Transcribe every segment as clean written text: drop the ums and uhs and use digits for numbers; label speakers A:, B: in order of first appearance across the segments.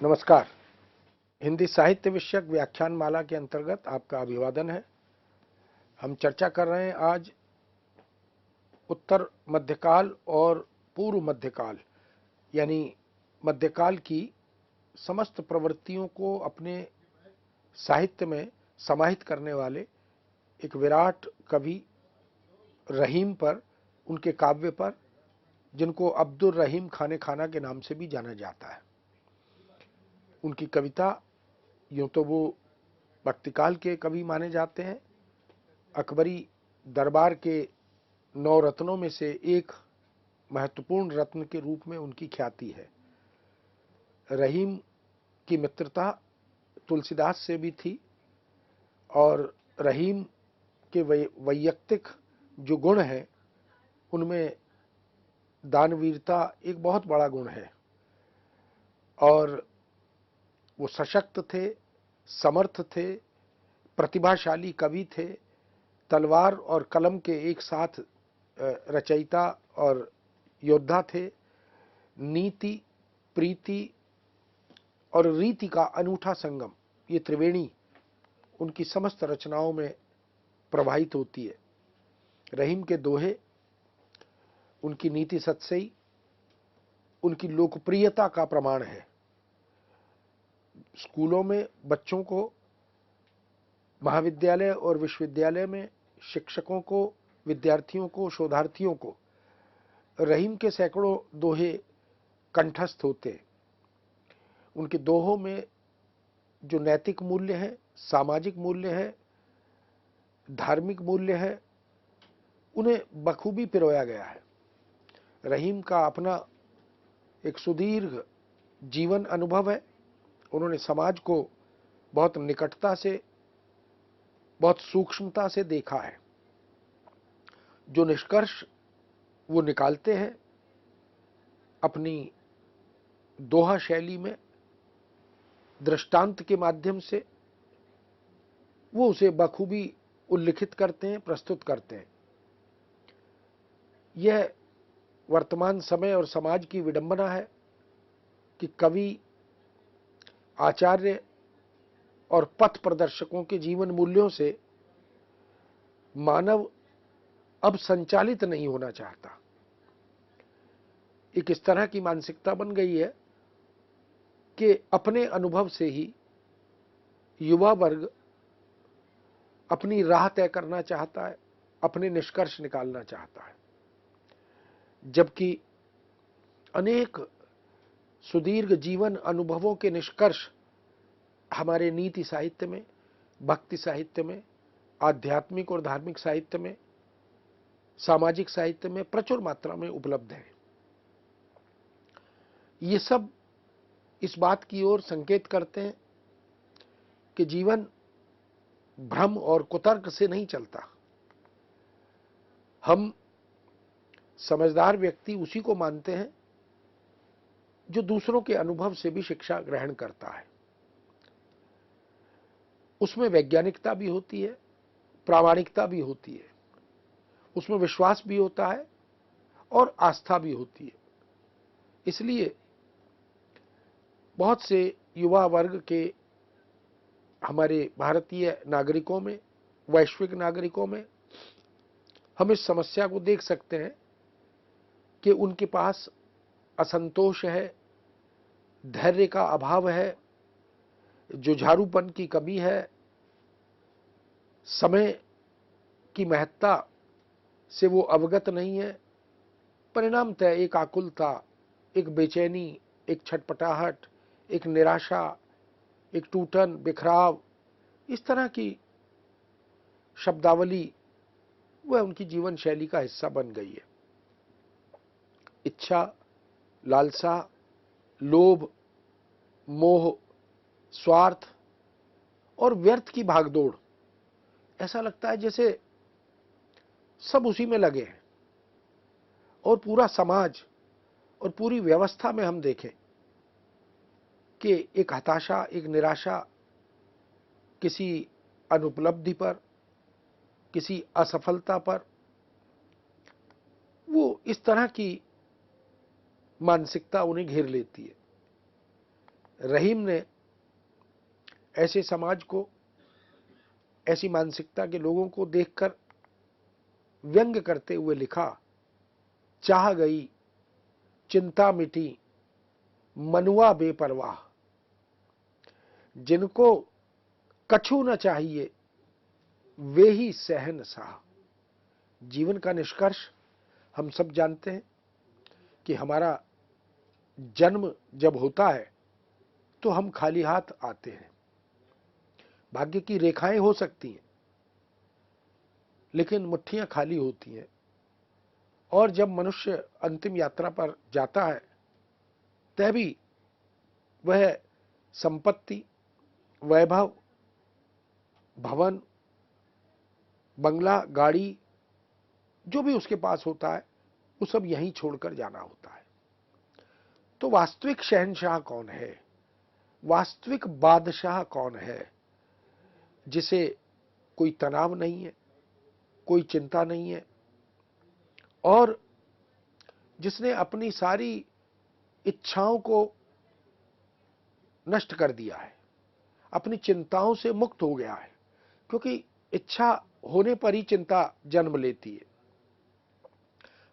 A: नमस्कार। हिंदी साहित्य विषयक व्याख्यान माला के अंतर्गत आपका अभिवादन है। हम चर्चा कर रहे हैं आज उत्तर मध्यकाल और पूर्व मध्यकाल यानी मध्यकाल की समस्त प्रवृत्तियों को अपने साहित्य में समाहित करने वाले एक विराट कवि रहीम पर, उनके काव्य पर, जिनको अब्दुल रहीम खाने खाना के नाम से भी जाना जाता है। उनकी कविता यूँ तो वो भक्तिकाल के कवि माने जाते हैं। अकबरी दरबार के 9 रत्नों में से एक महत्वपूर्ण रत्न के रूप में उनकी ख्याति है। रहीम की मित्रता तुलसीदास से भी थी और रहीम के वैयक्तिक जो गुण हैं उनमें दानवीरता एक बहुत बड़ा गुण है और वो सशक्त थे, समर्थ थे, प्रतिभाशाली कवि थे, तलवार और कलम के एक साथ रचयिता और योद्धा थे। नीति, प्रीति और रीति का अनूठा संगम, ये त्रिवेणी उनकी समस्त रचनाओं में प्रवाहित होती है। रहीम के दोहे, उनकी नीति सत्सई, उनकी लोकप्रियता का प्रमाण है। स्कूलों में बच्चों को, महाविद्यालय और विश्वविद्यालय में शिक्षकों को, विद्यार्थियों को, शोधार्थियों को रहीम के सैकड़ों दोहे कंठस्थ होते हैं। उनके दोहों में जो नैतिक मूल्य है, सामाजिक मूल्य है, धार्मिक मूल्य है, उन्हें बखूबी पिरोया गया है। रहीम का अपना एक सुदीर्घ जीवन अनुभव है। उन्होंने समाज को बहुत निकटता से, बहुत सूक्ष्मता से देखा है। जो निष्कर्ष वो निकालते हैं अपनी दोहा शैली में, दृष्टांत के माध्यम से, वो उसे बखूबी उल्लिखित करते हैं, प्रस्तुत करते हैं। यह वर्तमान समय और समाज की विडंबना है कि कवि, आचार्य और पथ प्रदर्शकों के जीवन मूल्यों से मानव अब संचालित नहीं होना चाहता। एक इस तरह की मानसिकता बन गई है कि अपने अनुभव से ही युवा वर्ग अपनी राह तय करना चाहता है, अपने निष्कर्ष निकालना चाहता है, जबकि अनेक सुदीर्घ जीवन अनुभवों के निष्कर्ष हमारे नीति साहित्य में, भक्ति साहित्य में, आध्यात्मिक और धार्मिक साहित्य में, सामाजिक साहित्य में प्रचुर मात्रा में उपलब्ध है। ये सब इस बात की ओर संकेत करते हैं कि जीवन भ्रम और कुतर्क से नहीं चलता। हम समझदार व्यक्ति उसी को मानते हैं जो दूसरों के अनुभव से भी शिक्षा ग्रहण करता है। उसमें वैज्ञानिकता भी होती है, प्रामाणिकता भी होती है, उसमें विश्वास भी होता है और आस्था भी होती है। इसलिए बहुत से युवा वर्ग के, हमारे भारतीय नागरिकों में, वैश्विक नागरिकों में हम इस समस्या को देख सकते हैं कि उनके पास असंतोष है, धैर्य का अभाव है, जुझारूपन की कमी है, समय की महत्ता से वो अवगत नहीं है। परिणामतः एक आकुलता, एक बेचैनी, एक छटपटाहट, एक निराशा, एक टूटन, बिखराव, इस तरह की शब्दावली वह उनकी जीवन शैली का हिस्सा बन गई है। इच्छा, लालसा, लोभ, मोह, स्वार्थ और व्यर्थ की भागदौड़, ऐसा लगता है जैसे सब उसी में लगे हैं। और पूरा समाज और पूरी व्यवस्था में हम देखें कि एक हताशा, एक निराशा किसी अनुपलब्धि पर, किसी असफलता पर, वो इस तरह की मानसिकता उन्हें घेर लेती है। रहीम ने ऐसे समाज को, ऐसी मानसिकता के लोगों को देखकर व्यंग करते हुए लिखा, चाह गई चिंता मिटी मनुआ बेपरवाह, जिनको कछु न चाहिए वे ही शहंशाह। जीवन का निष्कर्ष हम सब जानते हैं कि हमारा जन्म जब होता है तो हम खाली हाथ आते हैं। भाग्य की रेखाएं हो सकती हैं, लेकिन मुट्ठियां खाली होती हैं। और जब मनुष्य अंतिम यात्रा पर जाता है तभी वह संपत्ति, वैभव, भवन, बंगला, गाड़ी, जो भी उसके पास होता है वो सब यहीं छोड़कर जाना होता है। तो वास्तविक शहंशाह कौन है, वास्तविक बादशाह कौन है, जिसे कोई तनाव नहीं है, कोई चिंता नहीं है, और जिसने अपनी सारी इच्छाओं को नष्ट कर दिया है, अपनी चिंताओं से मुक्त हो गया है। क्योंकि इच्छा होने पर ही चिंता जन्म लेती है,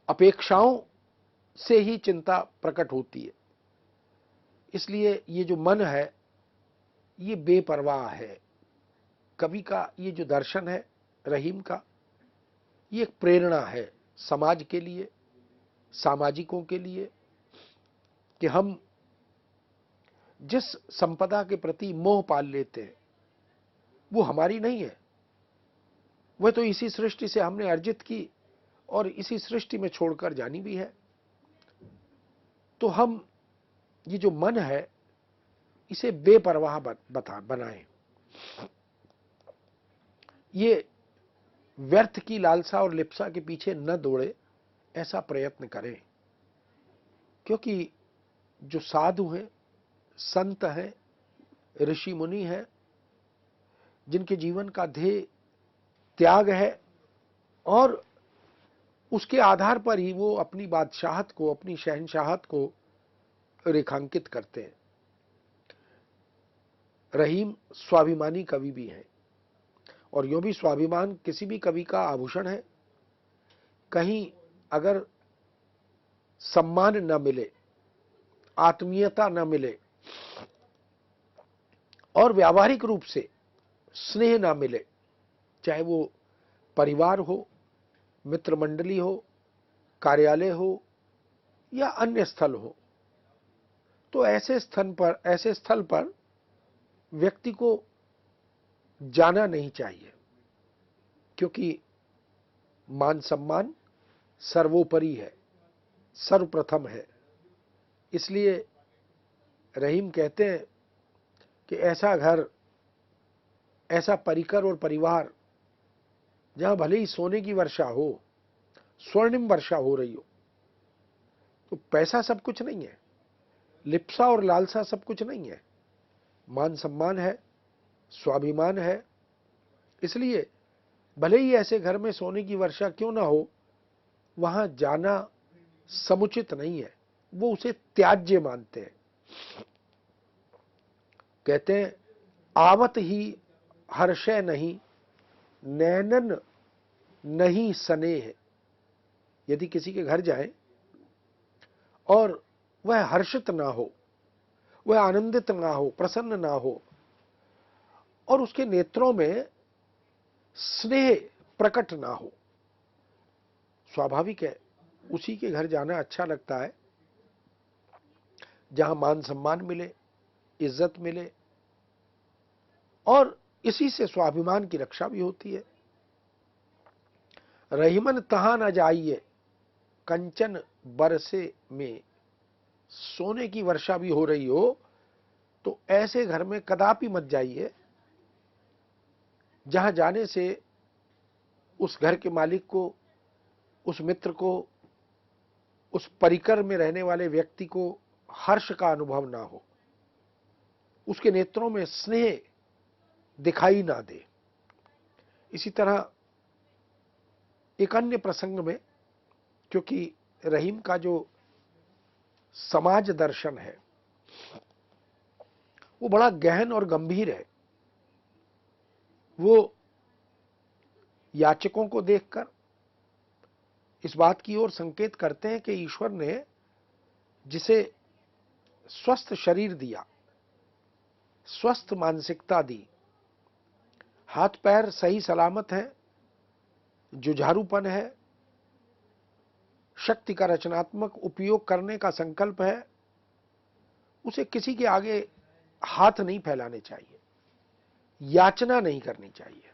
A: अपेक्षाओं से ही चिंता प्रकट होती है। इसलिए ये जो मन है ये बेपरवाह है। कवि का ये जो दर्शन है रहीम का, ये एक प्रेरणा है समाज के लिए, सामाजिकों के लिए, कि हम जिस संपदा के प्रति मोह पाल लेते हैं वो हमारी नहीं है, वह तो इसी सृष्टि से हमने अर्जित की और इसी सृष्टि में छोड़कर जानी भी है। तो हम ये जो मन है इसे बेपरवाह बनाएं, ये व्यर्थ की लालसा और लिप्सा के पीछे न दौड़े, ऐसा प्रयत्न करें। क्योंकि जो साधु हैं, संत हैं, ऋषि मुनि हैं, जिनके जीवन का ध्येय त्याग है और उसके आधार पर ही वो अपनी बादशाहत को, अपनी शहंशाहत को रेखांकित करते हैं। रहीम स्वाभिमानी कवि भी हैं, और यूं भी स्वाभिमान किसी भी कवि का आभूषण है। कहीं अगर सम्मान न मिले, आत्मीयता न मिले और व्यावहारिक रूप से स्नेह न मिले, चाहे वो परिवार हो, मित्र मंडली हो, कार्यालय हो या अन्य स्थल हो, तो ऐसे स्थल पर व्यक्ति को जाना नहीं चाहिए। क्योंकि मान सम्मान सर्वोपरि है, सर्वप्रथम है। इसलिए रहीम कहते हैं कि ऐसा घर, ऐसा परिकर और परिवार जहां भले ही सोने की वर्षा हो, स्वर्णिम वर्षा हो रही हो, तो पैसा सब कुछ नहीं है, लिप्सा और लालसा सब कुछ नहीं है, मान सम्मान है, स्वाभिमान है। इसलिए भले ही ऐसे घर में सोने की वर्षा क्यों ना हो, वहां जाना समुचित नहीं है, वो उसे त्याज्य मानते हैं। कहते हैं, आवत ही हर्षय नहीं, नैनन नहीं स्नेह। यदि किसी के घर जाए और वह हर्षित ना हो, वह आनंदित ना हो, प्रसन्न ना हो, और उसके नेत्रों में स्नेह प्रकट ना हो, स्वाभाविक है उसी के घर जाना अच्छा लगता है जहां मान सम्मान मिले, इज्जत मिले, और इसी से स्वाभिमान की रक्षा भी होती है। रहीमन तहां न जाइए कंचन बरसे में। सोने की वर्षा भी हो रही हो तो ऐसे घर में कदापि मत जाइए जहां जाने से उस घर के मालिक को, उस मित्र को, उस परिकर में रहने वाले व्यक्ति को हर्ष का अनुभव ना हो, उसके नेत्रों में स्नेह दिखाई ना दे। इसी तरह एक अन्य प्रसंग में, क्योंकि रहीम का जो समाज दर्शन है वो बड़ा गहन और गंभीर है। वो याचकों को देखकर इस बात की ओर संकेत करते हैं कि ईश्वर ने जिसे स्वस्थ शरीर दिया, स्वस्थ मानसिकता दी, हाथ पैर सही सलामत है, जुझारूपन है, शक्ति का रचनात्मक उपयोग करने का संकल्प है, उसे किसी के आगे हाथ नहीं फैलाने चाहिए, याचना नहीं करनी चाहिए,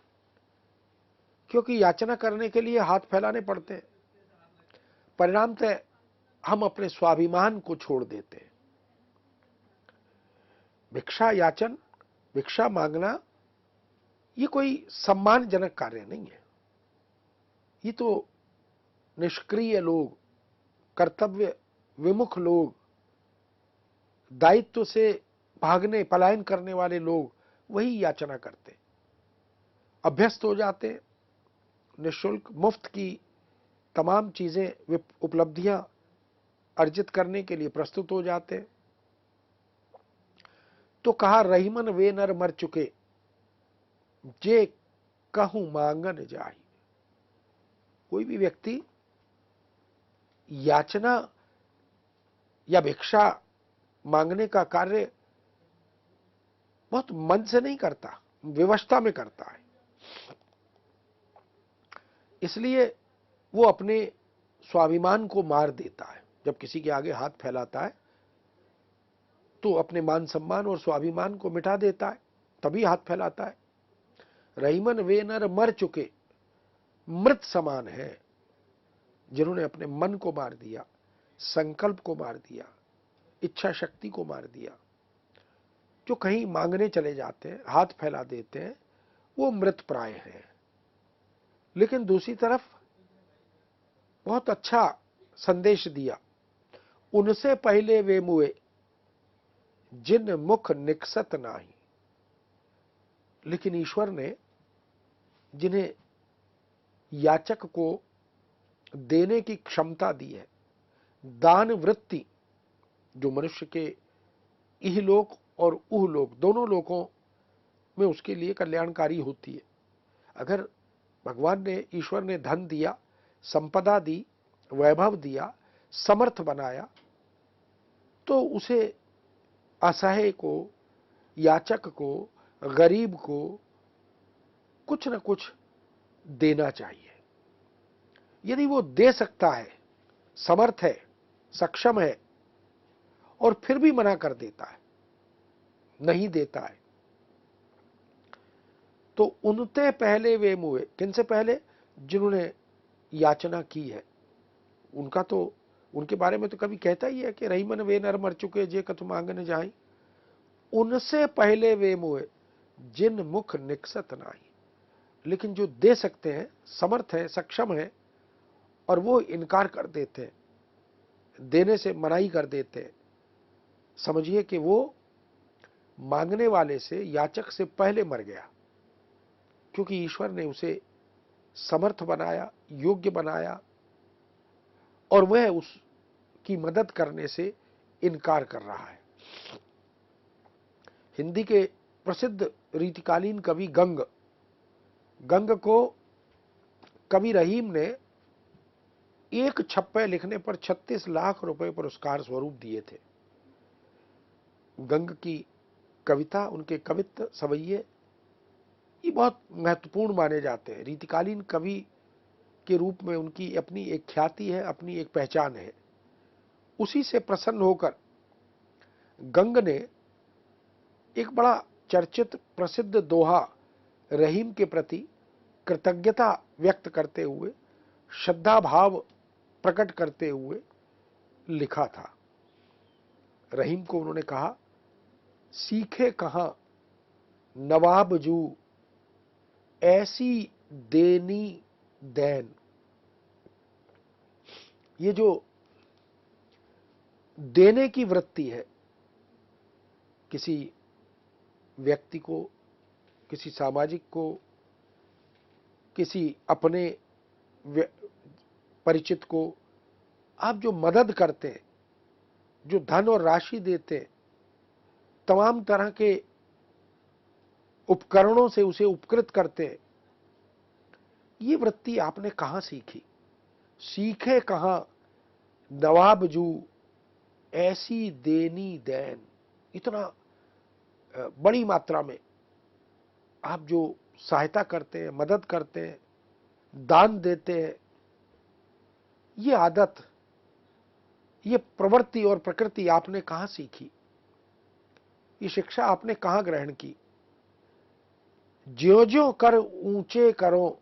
A: क्योंकि याचना करने के लिए हाथ फैलाने पड़ते हैं। परिणामतः हम अपने स्वाभिमान को छोड़ देते हैं। भिक्षा याचन, भिक्षा मांगना, ये कोई सम्मानजनक कार्य नहीं है। ये तो निष्क्रिय लोग, कर्तव्य विमुख लोग, दायित्व से भागने पलायन करने वाले लोग वही याचना करते, अभ्यस्त हो जाते, निःशुल्क मुफ्त की तमाम चीजें, उपलब्धियां अर्जित करने के लिए प्रस्तुत हो जाते। तो कहा, रहीमन वे नर मर चुके, जे कहूं मांगन जाहि। कोई भी व्यक्ति याचना या भिक्षा मांगने का कार्य बहुत मन से नहीं करता, विवशता में करता है। इसलिए वो अपने स्वाभिमान को मार देता है। जब किसी के आगे हाथ फैलाता है तो अपने मान सम्मान और स्वाभिमान को मिटा देता है, तभी हाथ फैलाता है। रहीमन वे नर मर चुके, मृत समान है, जिन्होंने अपने मन को मार दिया, संकल्प को मार दिया, इच्छा शक्ति को मार दिया। जो कहीं मांगने चले जाते हैं, हाथ फैला देते हैं, वो मृत प्राय हैं। लेकिन दूसरी तरफ बहुत अच्छा संदेश दिया, उनसे पहले वे मुए, जिन मुख निकसत नाही। लेकिन ईश्वर ने जिन्हें याचक को देने की क्षमता दी है, दान वृत्ति, जो मनुष्य के इहलोक और उहलोक दोनों लोकों में उसके लिए कल्याणकारी होती है। अगर भगवान ने, ईश्वर ने धन दिया, संपदा दी, वैभव दिया, समर्थ बनाया, तो उसे असहाय को, याचक को, गरीब को कुछ न कुछ देना चाहिए। यदि वो दे सकता है, समर्थ है, सक्षम है, और फिर भी मना कर देता है, नहीं देता है, तो उनते पहले वे मुए, किनसे पहले? जिन्होंने याचना की है। उनका तो, उनके बारे में तो कभी कहता ही है कि रहीमन वे नर मर चुके, जे कछु मांगन जाहि। उनसे पहले वे मुए, जिन मुख निकसत नाही। लेकिन जो दे सकते हैं, समर्थ है, सक्षम है, और वो इनकार कर देते हैं, देने से मनाही कर देते हैं, समझिए कि वो मांगने वाले से, याचक से पहले मर गया, क्योंकि ईश्वर ने उसे समर्थ बनाया, योग्य बनाया, और वह उसकी मदद करने से इनकार कर रहा है। हिंदी के प्रसिद्ध रीतिकालीन कवि गंग को कवि रहीम ने एक छप्पे लिखने पर 36 लाख रुपए पुरस्कार स्वरूप दिए थे। गंग की कविता, उनके कवित्व, सवैये, ये बहुत महत्वपूर्ण माने जाते हैं। रीतिकालीन कवि के रूप में उनकी अपनी एक ख्याति है, अपनी एक पहचान है। उसी से प्रसन्न होकर गंग ने एक बड़ा चर्चित प्रसिद्ध दोहा रहीम के प्रति कृतज्ञता व्यक्त करते हुए, श्रद्धा भाव प्रकट करते हुए लिखा था। रहीम को उन्होंने कहा, सीखे कहां नवाब जू, ऐसी देनी दैन। ये जो देने की वृत्ति है, किसी व्यक्ति को, किसी सामाजिक को, किसी अपने परिचित को आप जो मदद करते हैं, जो धन और राशि देते हैं, तमाम तरह के उपकरणों से उसे उपकृत करते हैं। ये वृत्ति आपने कहां सीखी? सीखे कहां? नवाब जू ऐसी देनी देन, इतना बड़ी मात्रा में आप जो सहायता करते हैं, मदद करते हैं, दान देते हैं, ये आदत, ये प्रवृत्ति और प्रकृति आपने कहां सीखी? ये शिक्षा आपने कहां ग्रहण की? ज्यों ज्यों कर ऊंचे करो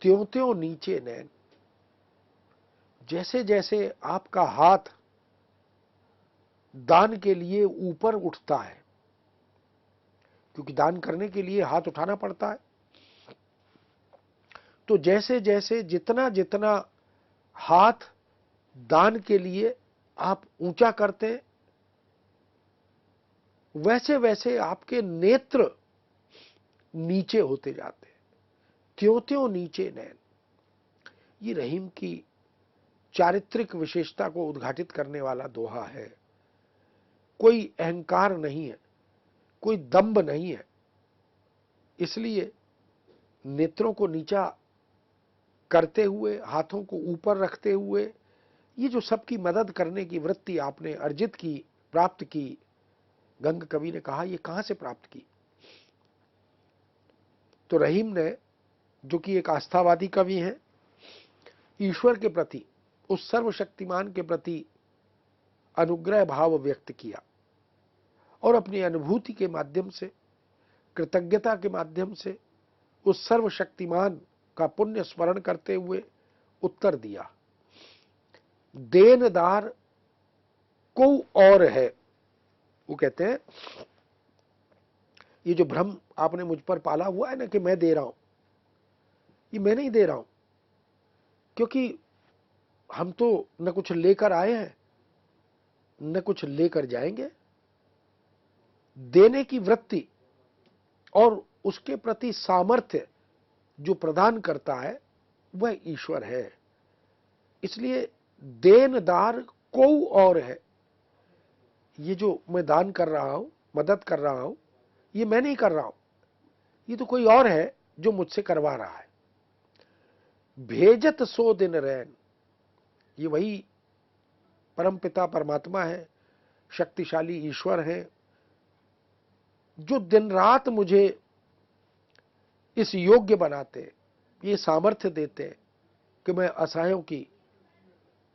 A: त्यों त्यों नीचे नैन। जैसे जैसे आपका हाथ दान के लिए ऊपर उठता है, क्योंकि दान करने के लिए हाथ उठाना पड़ता है, तो जैसे जैसे जितना जितना हाथ दान के लिए आप ऊंचा करते हैं, वैसे वैसे आपके नेत्र नीचे होते जाते हैं। त्यों त्यों नीचे नैन, ये रहीम की चारित्रिक विशेषता को उद्घाटित करने वाला दोहा है। कोई अहंकार नहीं है, कोई दंभ नहीं है, इसलिए नेत्रों को नीचा करते हुए, हाथों को ऊपर रखते हुए, ये जो सबकी मदद करने की वृत्ति आपने अर्जित की, प्राप्त की, गंग कवि ने कहा ये कहां से प्राप्त की? तो रहीम ने, जो कि एक आस्थावादी कवि हैं, ईश्वर के प्रति, उस सर्वशक्तिमान के प्रति अनुग्रह भाव व्यक्त किया और अपनी अनुभूति के माध्यम से, कृतज्ञता के माध्यम से उस सर्वशक्तिमान का पुण्य स्मरण करते हुए उत्तर दिया, देनदार को और है। वो कहते हैं ये जो भ्रम आपने मुझ पर पाला हुआ है ना कि मैं दे रहा हूं, ये मैं नहीं दे रहा हूं, क्योंकि हम तो न कुछ लेकर आए हैं न कुछ लेकर जाएंगे। देने की वृत्ति और उसके प्रति सामर्थ्य जो प्रदान करता है वह ईश्वर है। इसलिए देनदार को और है। ये जो मैं दान कर रहा हूं, मदद कर रहा हूं, ये मैं नहीं कर रहा हूं, ये तो कोई और है जो मुझसे करवा रहा है। भेजत सो दिन रैन, ये वही परमपिता परमात्मा है, शक्तिशाली ईश्वर है, जो दिन रात मुझे इस योग्य बनाते, ये सामर्थ्य देते कि मैं असहायों की,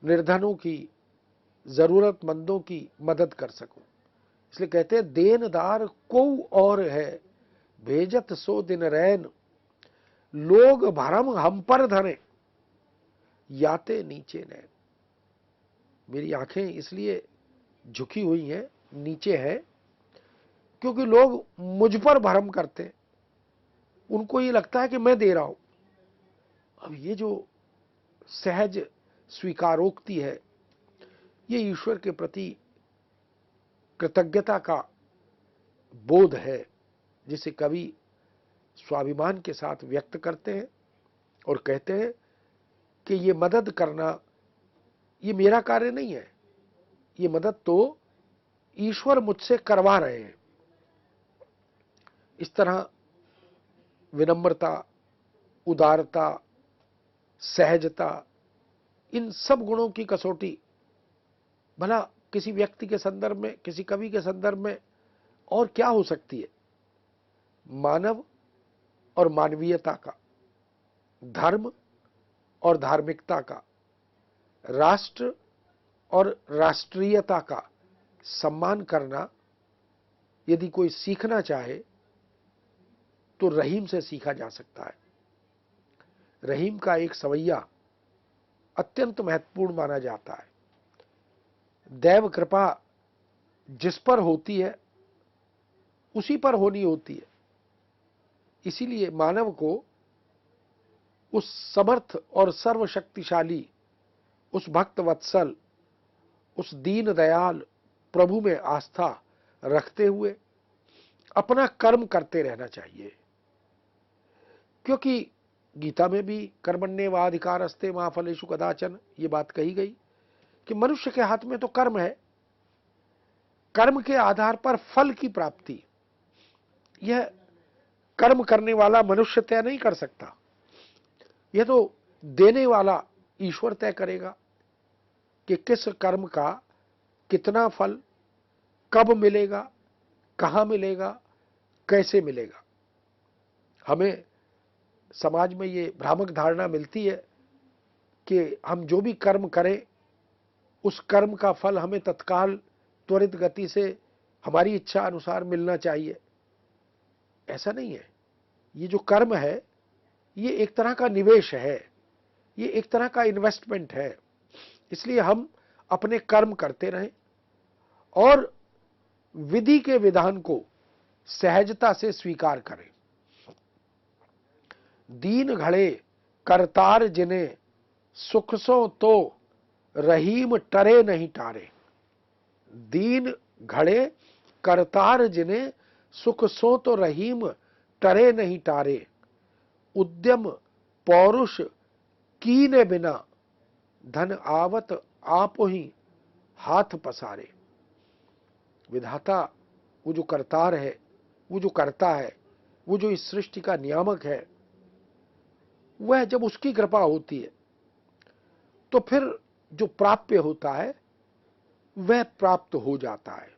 A: निर्धनों की, जरूरतमंदों की मदद कर सकूं। इसलिए कहते हैं देनदार को और है, भेजत सो दिन रैन, लोग भरम हम पर धरे, याते नीचे नैन। मेरी आंखें इसलिए झुकी हुई हैं, नीचे हैं, क्योंकि लोग मुझ पर भरम करते हैं, उनको ये लगता है कि मैं दे रहा हूं। अब ये जो सहज स्वीकारोक्ति है, ये ईश्वर के प्रति कृतज्ञता का बोध है, जिसे कवि स्वाभिमान के साथ व्यक्त करते हैं और कहते हैं कि ये मदद करना, ये मेरा कार्य नहीं है, ये मदद तो ईश्वर मुझसे करवा रहे हैं। इस तरह विनम्रता, उदारता, सहजता, इन सब गुणों की कसौटी भला किसी व्यक्ति के संदर्भ में, किसी कवि के संदर्भ में और क्या हो सकती है? मानव और मानवीयता का, धर्म और धार्मिकता का, राष्ट्र और राष्ट्रीयता का सम्मान करना यदि कोई सीखना चाहे तो रहीम से सीखा जा सकता है। रहीम का एक सवैया अत्यंत महत्वपूर्ण माना जाता है। दैव कृपा जिस पर होती है उसी पर होनी होती है। इसीलिए मानव को उस समर्थ और सर्वशक्तिशाली, उस भक्त वत्सल, उस दीन दयाल प्रभु में आस्था रखते हुए अपना कर्म करते रहना चाहिए, क्योंकि गीता में भी कर्मण्येवाधिकारस्ते मा फलेषु कदाचन ये बात कही गई कि मनुष्य के हाथ में तो कर्म है। कर्म के आधार पर फल की प्राप्ति, यह कर्म करने वाला मनुष्य तय नहीं कर सकता। यह तो देने वाला ईश्वर तय करेगा कि किस कर्म का कितना फल कब मिलेगा, कहां मिलेगा, कैसे मिलेगा। हमें समाज में ये भ्रामक धारणा मिलती है कि हम जो भी कर्म करें उस कर्म का फल हमें तत्काल त्वरित गति से हमारी इच्छा अनुसार मिलना चाहिए। ऐसा नहीं है। ये जो कर्म है ये एक तरह का निवेश है, ये एक तरह का इन्वेस्टमेंट है। इसलिए हम अपने कर्म करते रहें और विधि के विधान को सहजता से स्वीकार करें। दीन घड़े करतार जिन्हें सुख सो तो रहीम टरे नहीं टारे। दीन घड़े करतार जिन्हें सुख सो तो रहीम टरे नहीं टारे। उद्यम पौरुष कीने बिना धन आवत आप ही हाथ पसारे। विधाता वो जो करतार है, वो जो करता है, वो जो इस सृष्टि का नियामक है, वह जब उसकी कृपा होती है तो फिर जो प्राप्य होता है वह प्राप्त हो जाता है।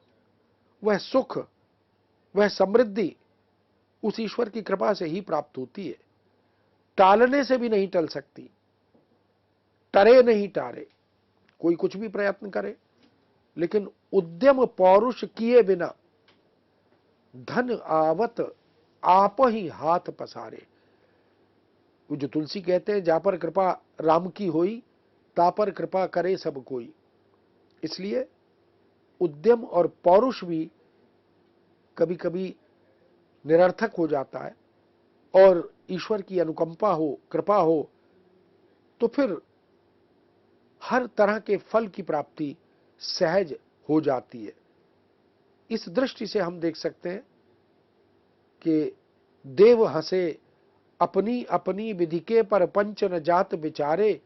A: वह सुख, वह समृद्धि उस ईश्वर की कृपा से ही प्राप्त होती है, टालने से भी नहीं टल सकती। टरे नहीं टारे, कोई कुछ भी प्रयत्न करे, लेकिन उद्यम पौरुष किए बिना धन आवत आप ही हाथ पसारे। वो जो तुलसी कहते हैं, जा पर कृपा राम की होई ता पर कृपा करे सब कोई। इसलिए उद्यम और पौरुष भी कभी कभी निरर्थक हो जाता है, और ईश्वर की अनुकंपा हो, कृपा हो, तो फिर हर तरह के फल की प्राप्ति सहज हो जाती है। इस दृष्टि से हम देख सकते हैं कि देव हंसे अपनी अपनी विधि के पर पंच न जात विचारे।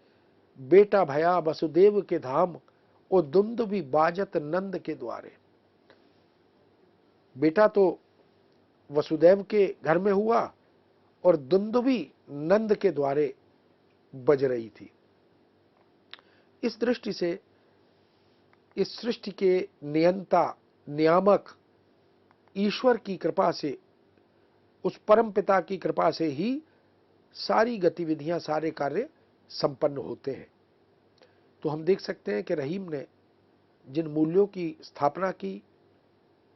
A: बेटा भया वसुदेव के धाम ओ दुंद भी बाजत नंद के द्वारे। बेटा तो वसुदेव के घर में हुआ और दुंदुभी नंद के द्वारे बज रही थी। इस दृष्टि से इस सृष्टि के नियंता, नियामक ईश्वर की कृपा से, उस परम पिता की कृपा से ही सारी गतिविधियां, सारे कार्य संपन्न होते हैं। तो हम देख सकते हैं कि रहीम ने जिन मूल्यों की स्थापना की,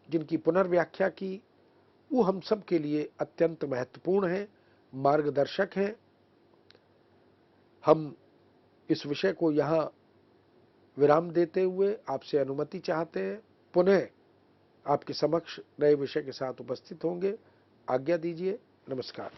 A: जिनकी पुनर्व्याख्या की, वो हम सब के लिए अत्यंत महत्वपूर्ण है, मार्गदर्शक हैं। हम इस विषय को यहाँ विराम देते हुए आपसे अनुमति चाहते हैं। पुनः आपके समक्ष नए विषय के साथ उपस्थित होंगे। आज्ञा दीजिए। नमस्कार।